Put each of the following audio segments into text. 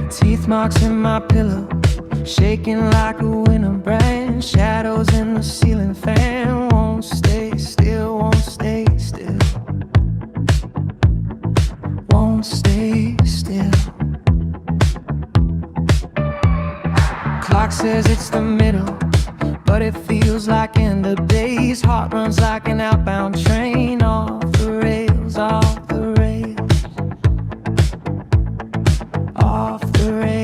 Teeth marks in my pillow, shaking like a winter branch. Shadows in the ceiling fan won't stay still, won't stay still, won't stay still. Clock says it's the middle, but it feels like end of days. Heart runs like an outbound train, off the rails, off the rails, off the rails.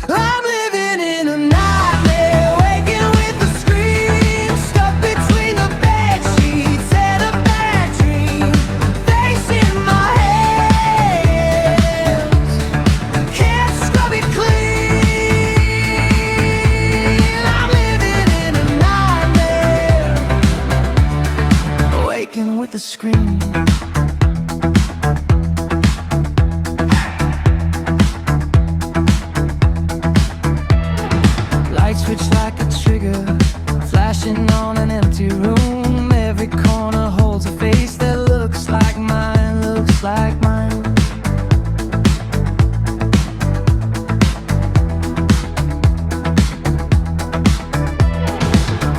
I'm living in a nightmare, waking with a scream, stuck between the bed sheets and a bad dream. Face in my hands, can't scrub it clean. I'm living in a nightmare, waking with a scream. Light switch like a trigger, flashing on an empty room. Every corner holds a face that looks like mine, looks like mine.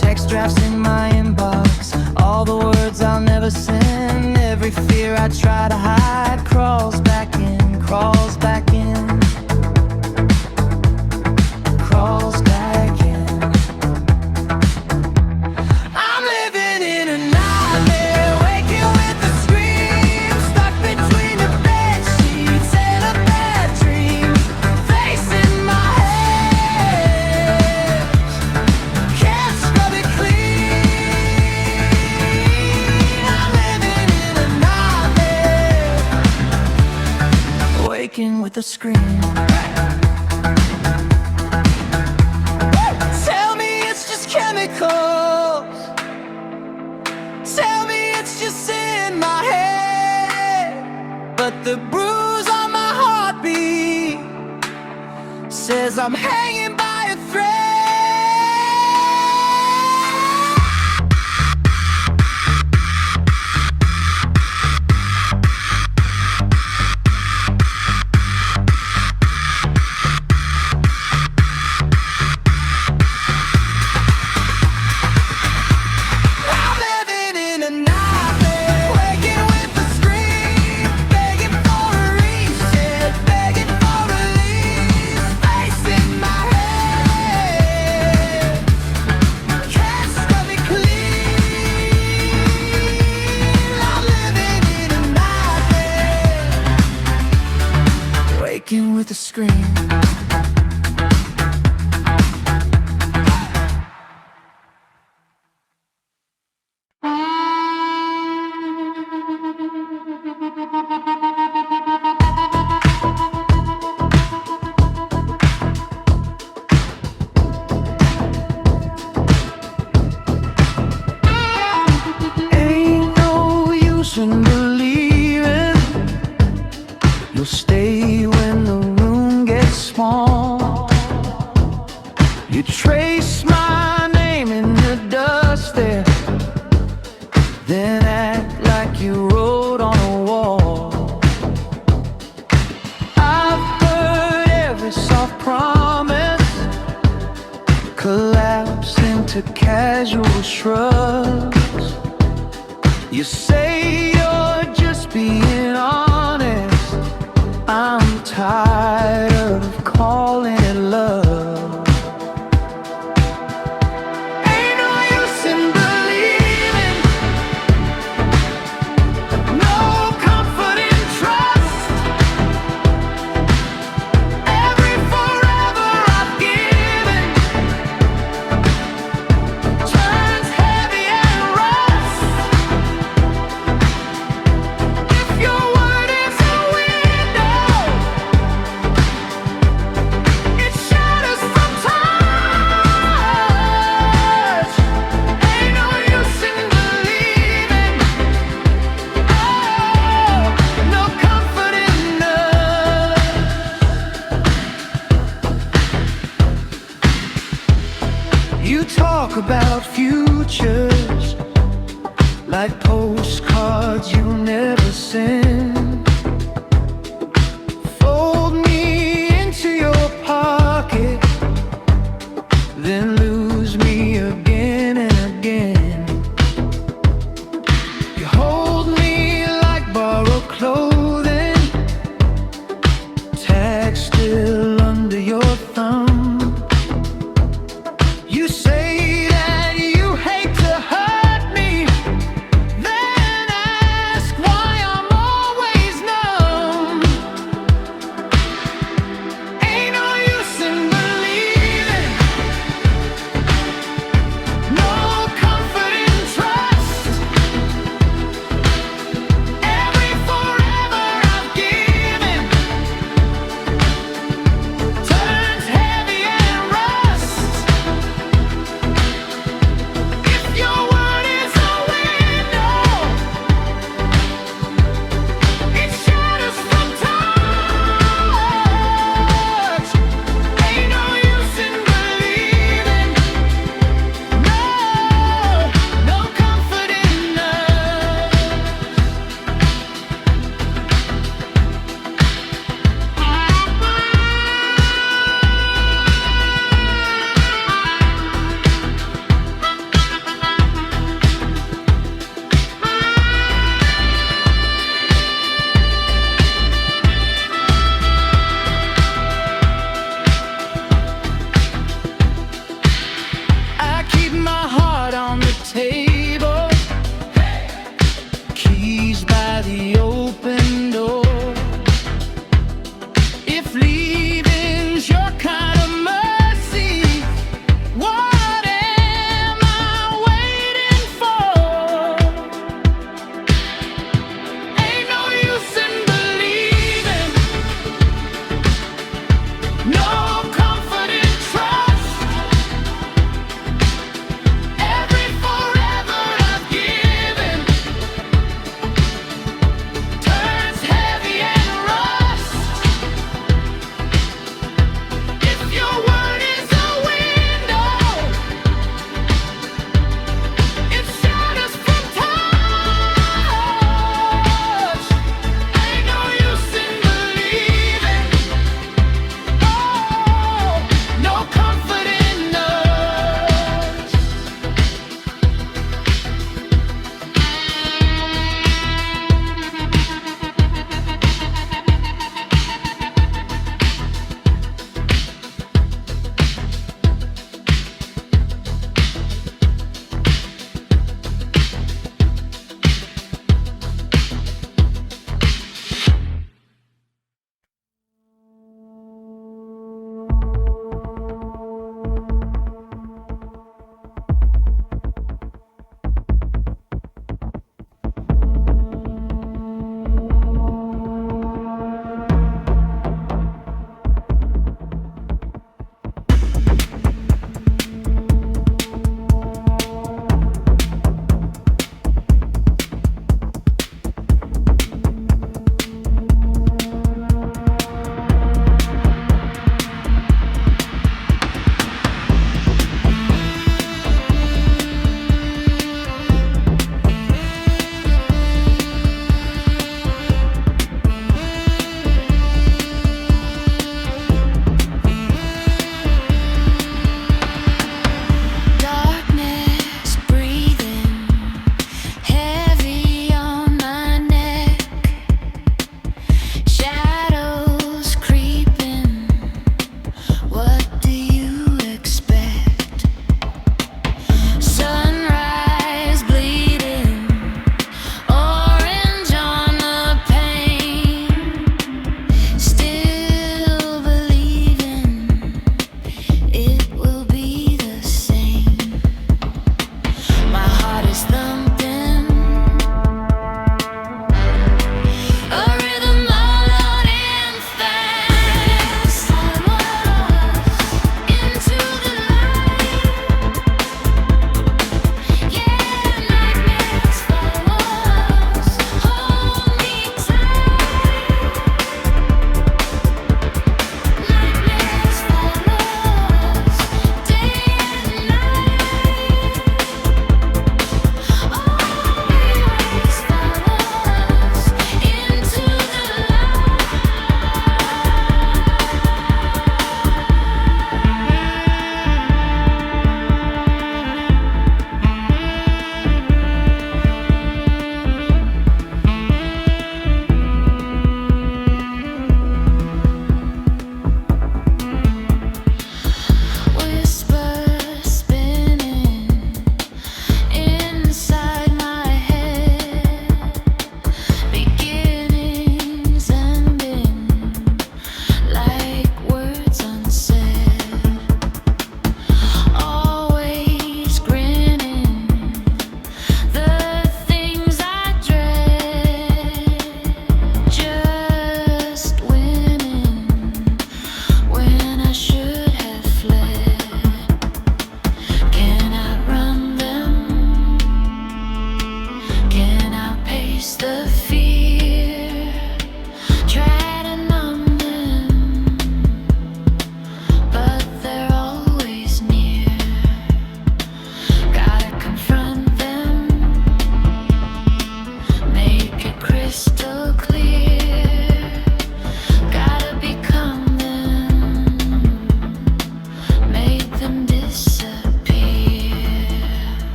Text drafts in my inbox, all the words I'll never send. Every fear I try to hide crawls back in, crawls back in, crawls back in. I'm living in a nightmare, waking with a scream, stuck between the bed sheets and a bad dream. Face in my head, can't scrub it clean. I'm living in a nightmare, waking with a scream. Tell me it's just chemicals, tell me it's just in my head, but the bruise on my heartbeat says I'm hanging by a thread. I'm living in a nightmare, waking with a scream, begging for a reset, begging for release. Face in my head, can't scrub it clean. I'm living in a nightmare, waking with a scream. Ain't no use in believing you'll stay when the room gets small. You trace my name in the dust there, then act like you wrote on a wall. I've heard every soft promise collapse into casual shrugs. You say you're just being honest, I'm tired of calling it love. Ain't no use in believing, no comfort in trust. Every forever I've given turns heavy and rust. If your word is a window, it shatters from touch. Ain't no use in believing, oh, no comfort in us. You talk about futures like postcards you never send.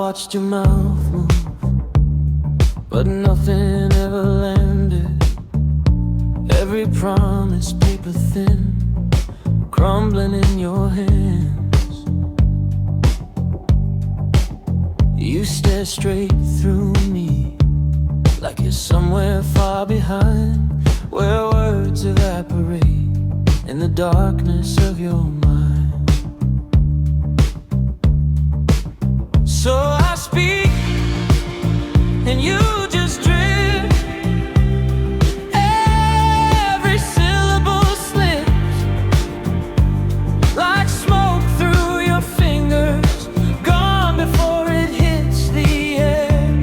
watched your mouth move, but nothing ever landed. Every promise paper thin, crumbling in your hands. You stare straight through me, like you're somewhere far behind, where words evaporate in the darkness of your mind. So I speak, and you just drift. Every syllable slips like smoke through your fingers, gone before it hits the air.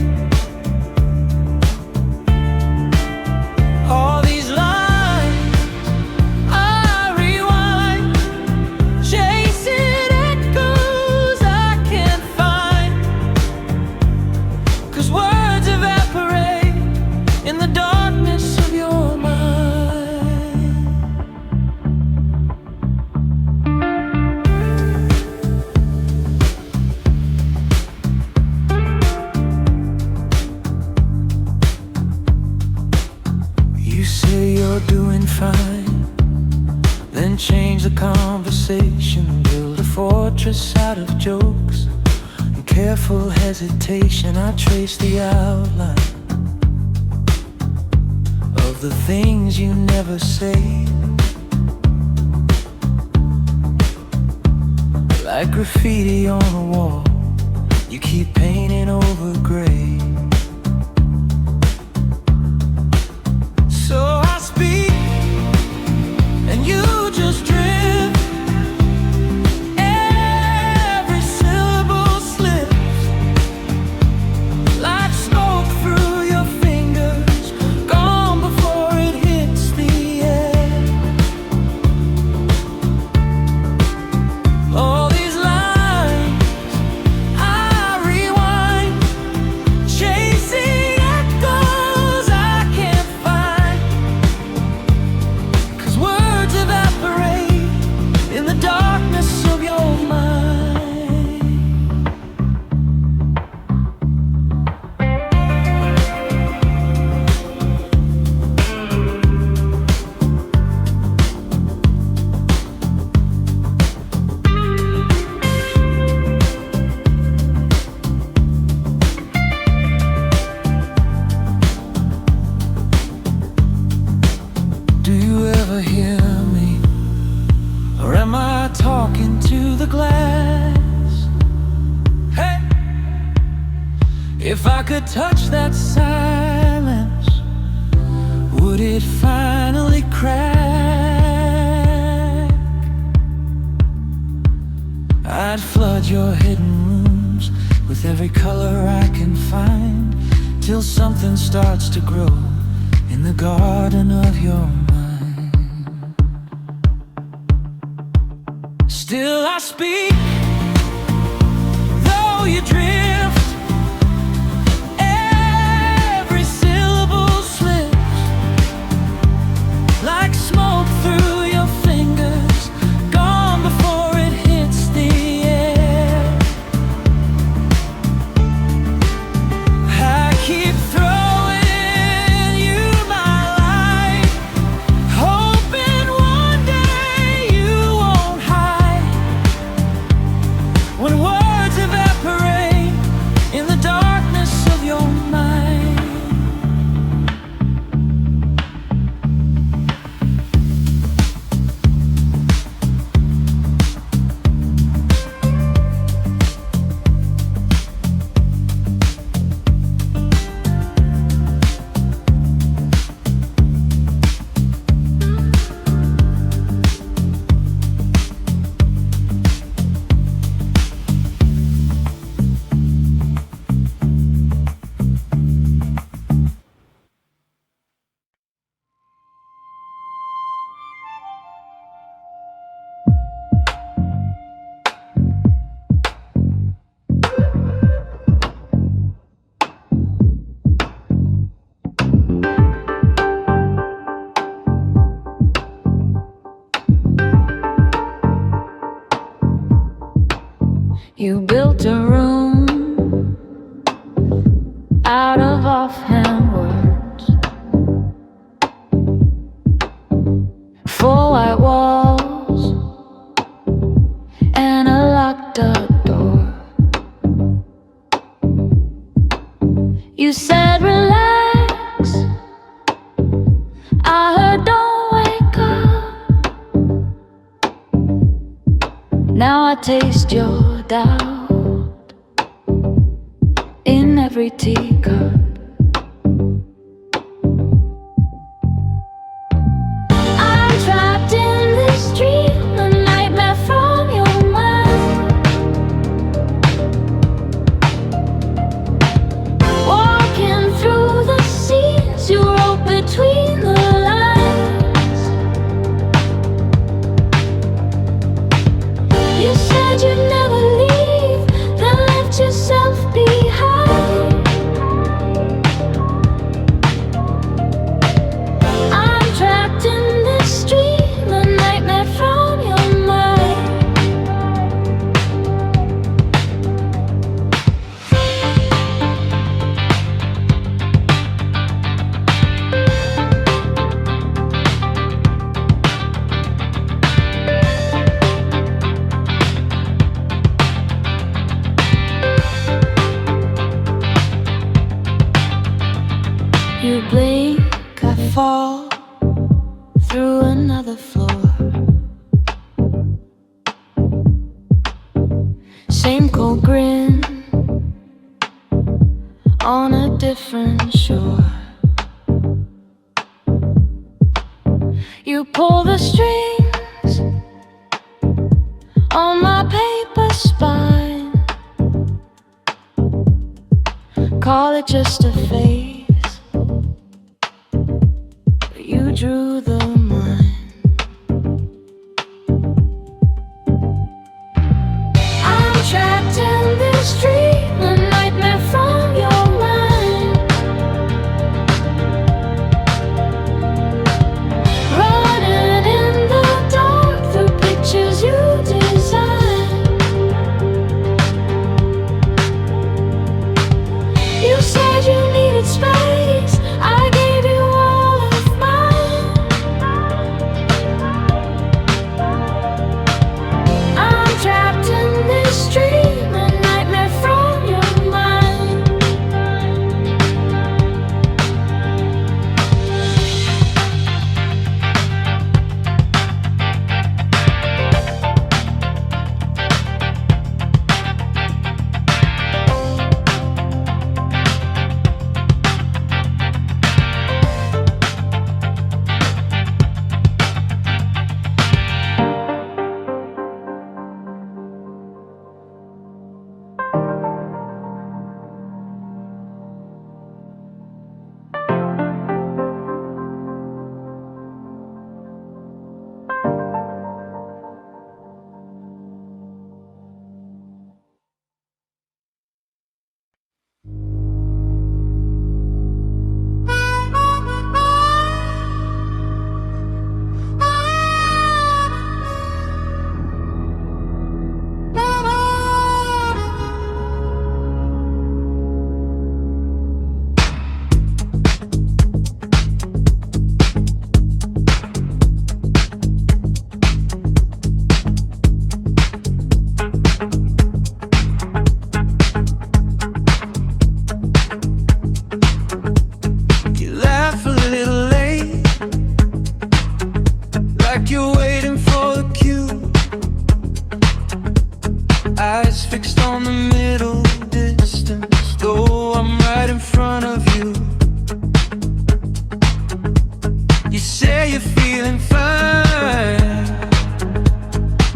All these lines I rewind, chasing echoes I can't find, 'cause words evaporate in the darkness of your mind. You say you're doing fine, then change the conversation, build a fortress out of jokes and careful hesitation. I trace the outline of the things you never say, like graffiti on a wall you keep painting over gray. So I speak, and you just drift. Every syllable slips like smoke through your fingers, gone before it hits the air. All these lines I rewind, chasing echoes I can't find, 'cause words evaporate in the darkness of your mind. Do you ever hear me, or am I talking to the glass? Hey, if I could touch that silence, would it finally crack? I'd flood your hidden rooms with every color I can find, till something starts to grow in the garden of your mind. Still I speak, though you drift. Every syllable slips like smoke through your fingers, gone before it hits the air. I keep throwing you my life, hoping one day you won't hide, when words evaporate in the darkness of your mind. You built a room taste your doubt in every teacup. I'm trapped in this dream, a nightmare from your mind. Walking through the scenes you wrote between the lines. You said you'd never leave, then left yourself behind. I'm trapped in this dream, a nightmare from your mind. You blink, I fall through another floor. Same cold grin on a different shore. You pull the strings on my paper spine. Call it just a phase, you drew the line. I'm trapped in this dream, a nightmare from your mind. Running in the dark through pictures you design. You said you needed space, I gave you all of mine. I'm trapped in this dream, a nightmare from your mind. You laugh a little late, like you're waiting for the cue. Eyes fixed on the middle distance, though I'm right in front of you. You say you're feeling fine,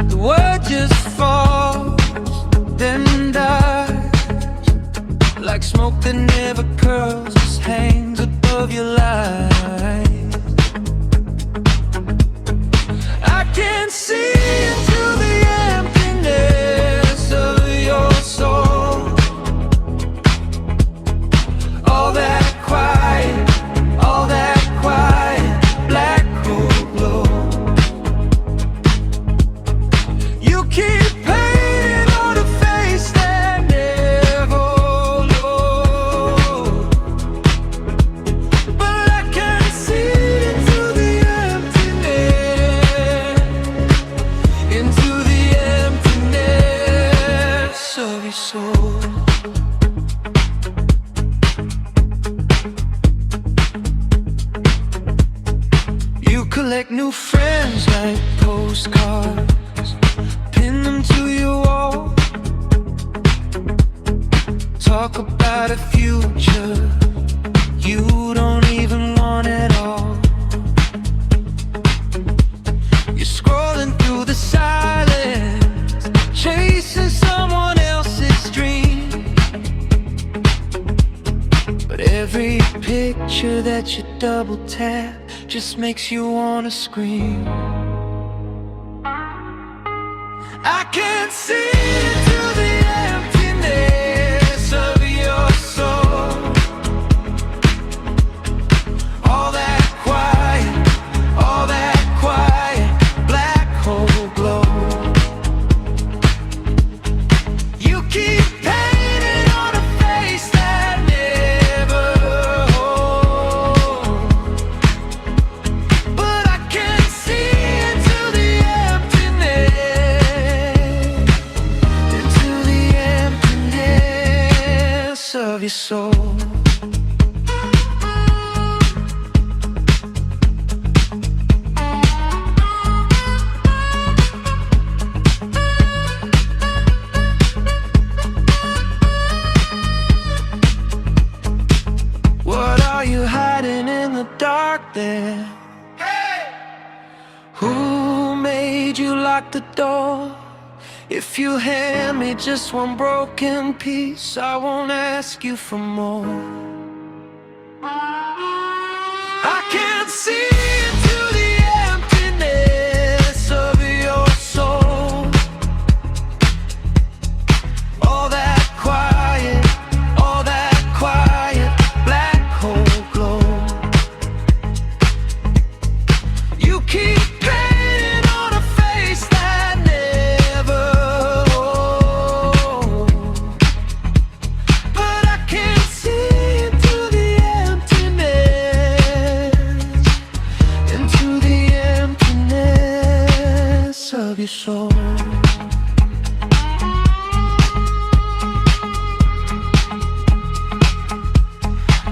the word just falls, then dies, like smoke that never curls, just hangs above your life. I can see into the emptiness of your soul. All that quiet, black hole glow. You keep painting on a face that never low. But I can see into the emptiness of your soul. You collect new friends like postcards, pin them to your wall. Talk about a future you don't even want at all. You're scrolling through the silence, chasing someone else's dream. But every picture that you double tap just makes you wanna scream. I can't see into the emptiness of your soul. All that quiet, black hole glow. You keep painting on a face that never holds. But I can't see into the emptiness of your soul. What are you hiding in the dark there? Hey! Who made you lock the door? If you hand me just one broken piece, I won't ask you for more. I can't see into the emptiness of your soul. All that quiet, black hole glow. You keep painting on a face that never holds. But I can't see into the emptiness of your soul.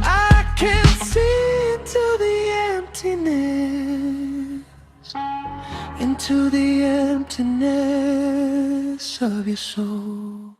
I can't see into the emptiness of your soul.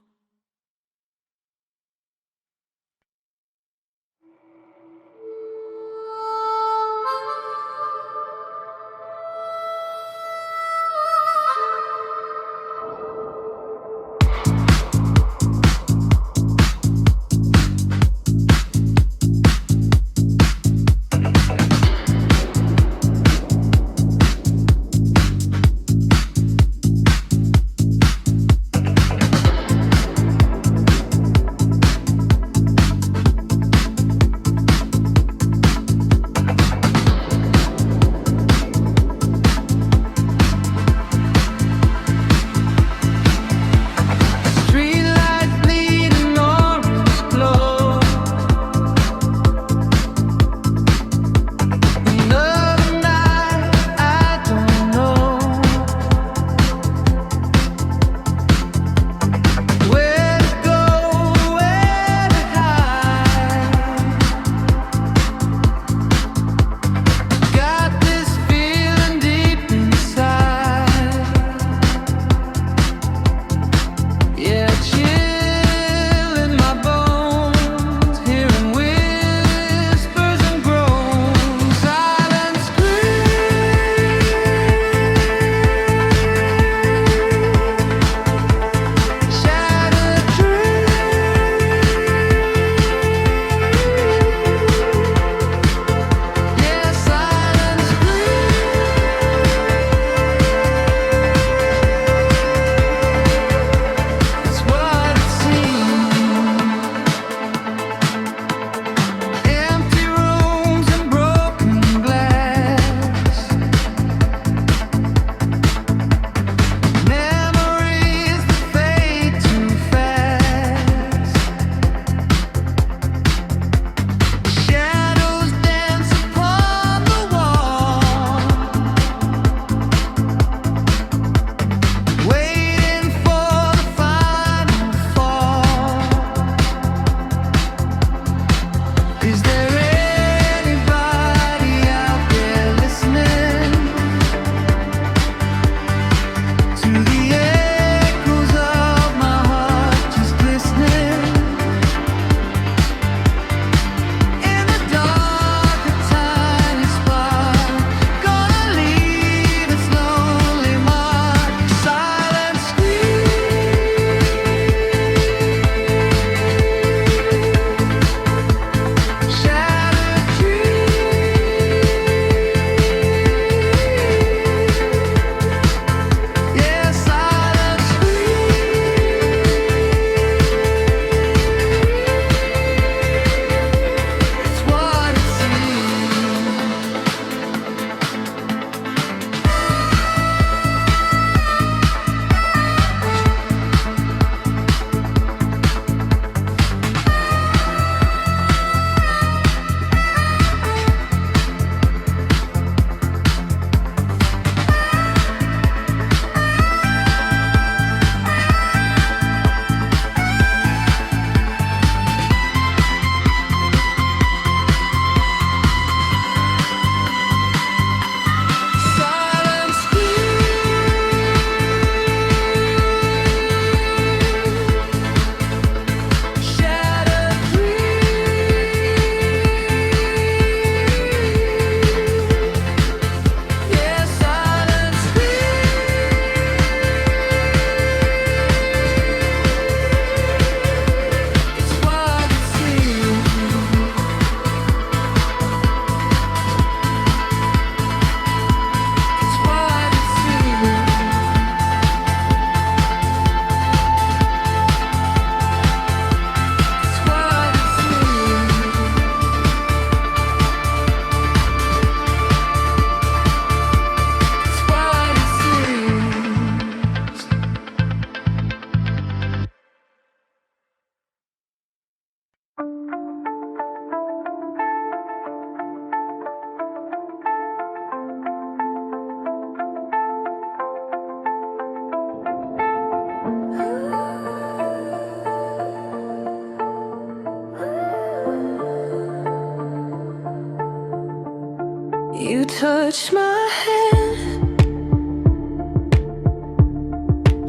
touch my hand,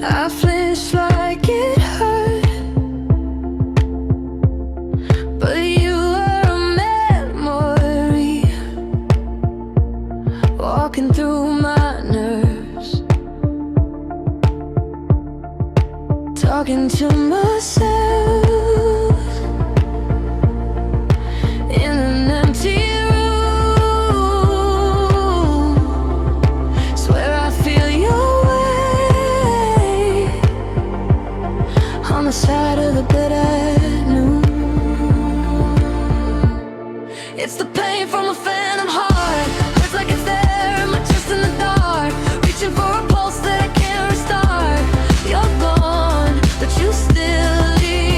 I flinch like it hurt, but you are a memory, walking through my nerves, talking to myself in an empty room. Swear I feel your weight on the side of the bed at noon. It's the pain from a phantom heart, hurts like it's there in my chest in the dark, reaching for a pulse that I can't restart. You're gone, but you still leave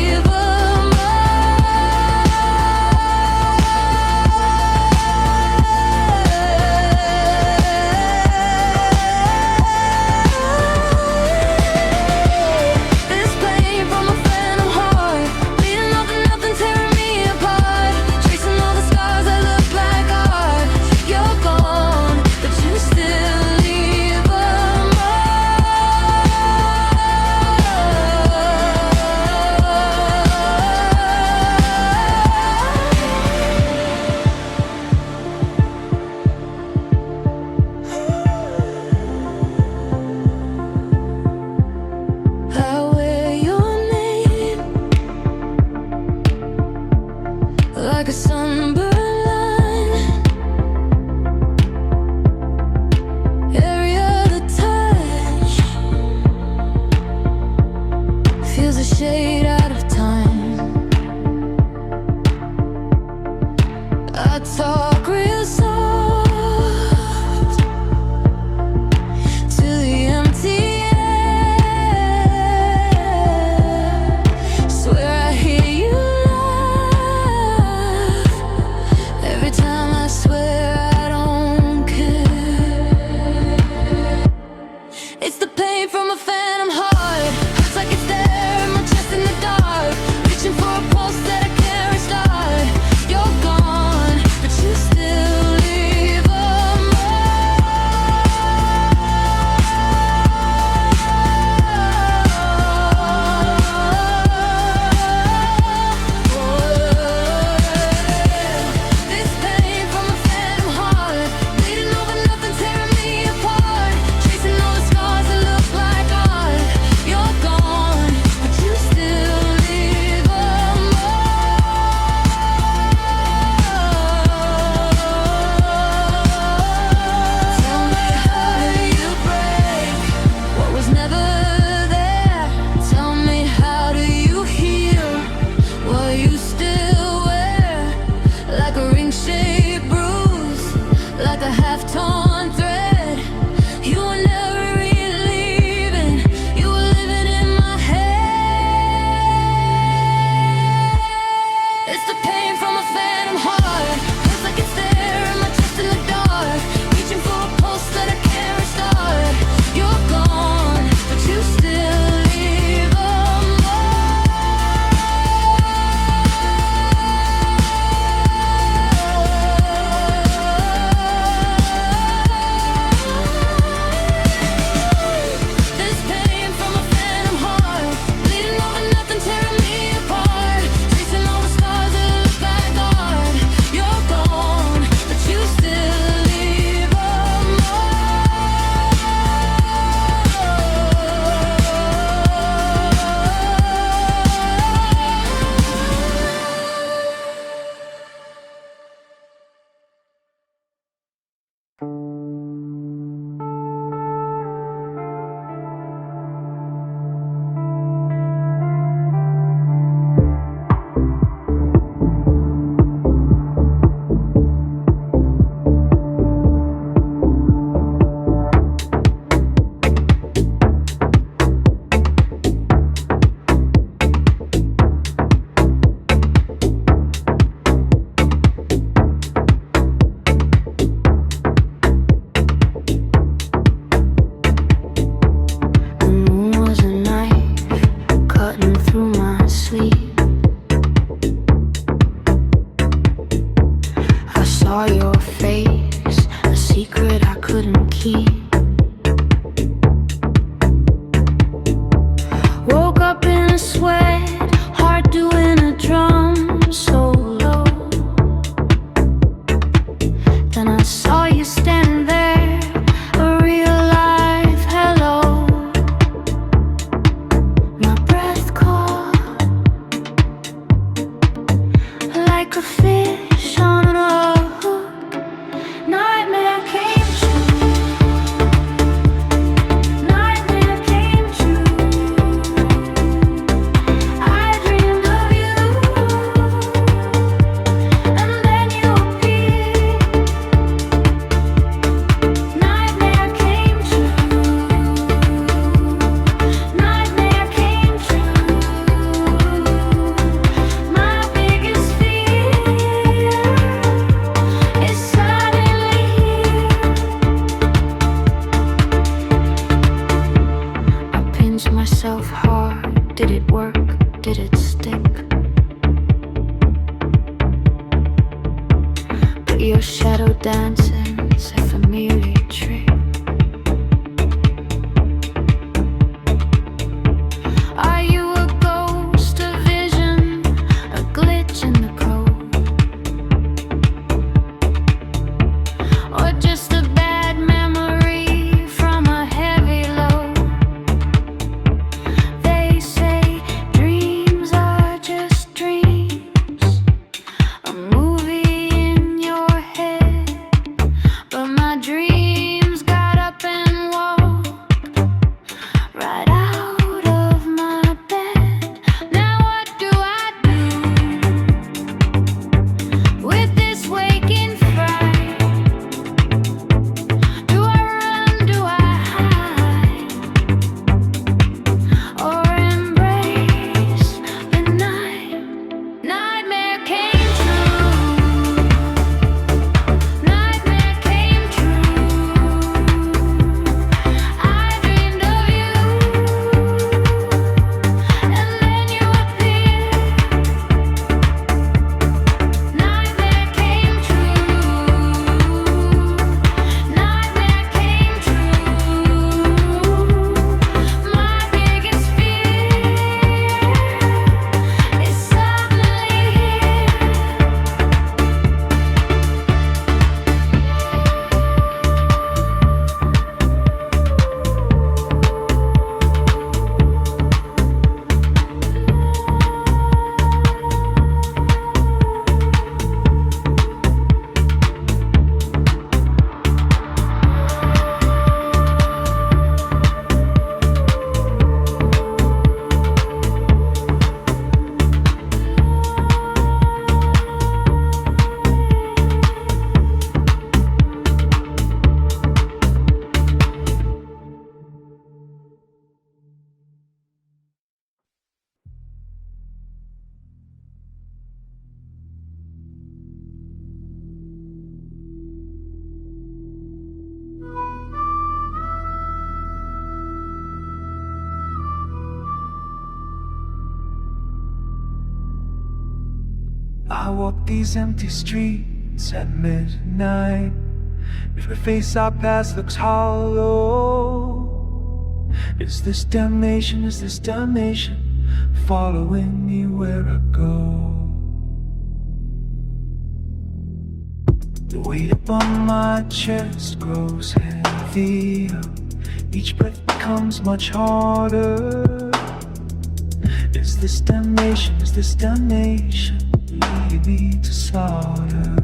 secret I couldn't keep. Woke up in a sweat, heart doing a drum solo. Then I saw you standing there, a real life hello. My breath caught like a fish on a hook. Nightmare came true. Nightmare came true. I dreamed of you, and then you appeared. Nightmare came true. Nightmare came true. My biggest fear is suddenly here. I pinched myself hard. Did it work? Did it stick? But your shadow dancing's a familiar trick. Are you a ghost, a vision, a glitch in the code? Or just a bad memory from a heavy load? They say dreams are just dreams, a movie in your head. But my dreams got up and walked right out of my bed. Now what do I do with this waking fright? Do I run? Do I hide? Or embrace the night? Nightmare came true. Nightmare came true. I dreamed of you, and then you appeared. Nightmare came true. Nightmare came true. My biggest fear is suddenly here. I walk these empty streets at midnight. Every face I pass looks hollow. Is this damnation, is this damnation following me where I go? The weight upon my chest grows heavier. Each breath becomes much harder. Is this damnation, is this damnation leading me to slaughter?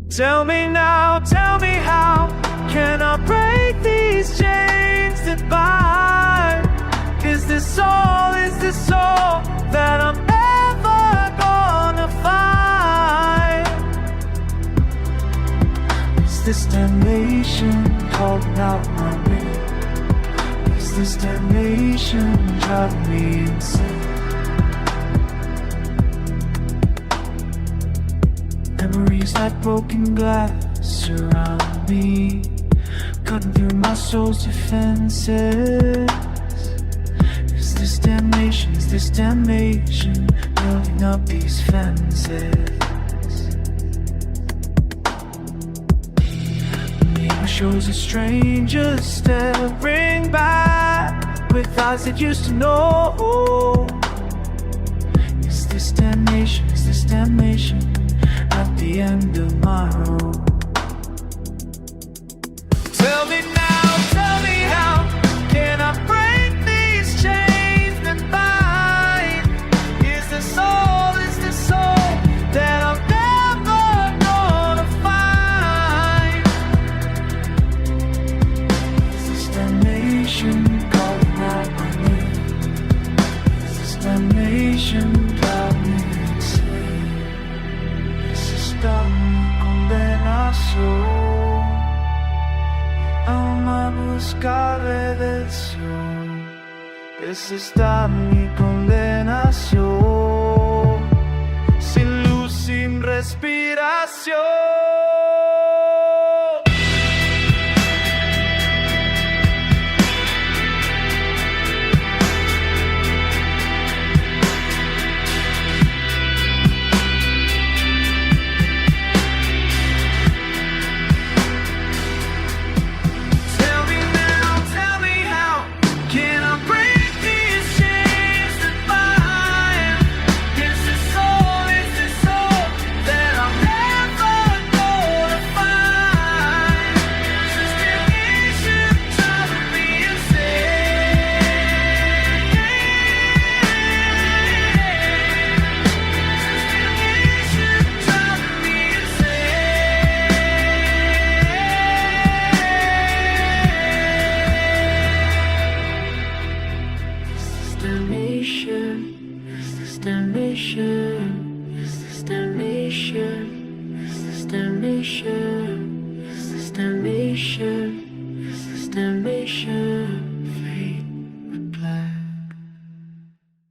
Tell me now, tell me how can I break these chains that bind? Is this all that I'm ever gonna find? Is this damnation calling out my name? Is this damnation driving me insane? Memories like broken glass surround me, cutting through my soul's defenses. Is this damnation, is this damnation building up these fences? My shows a stranger staring back with eyes that used to know. Is this damnation? Is this damnation at the end of my road? Tell me now, tell me how can I break these chains that bind? Is this all that I'm never gonna find? Is this damnation calling out my name? Is this damnation driving me insane? Is this condenación? Ama buscar redención. Es esta mi condenación, sin luz, sin respiración. Damnation.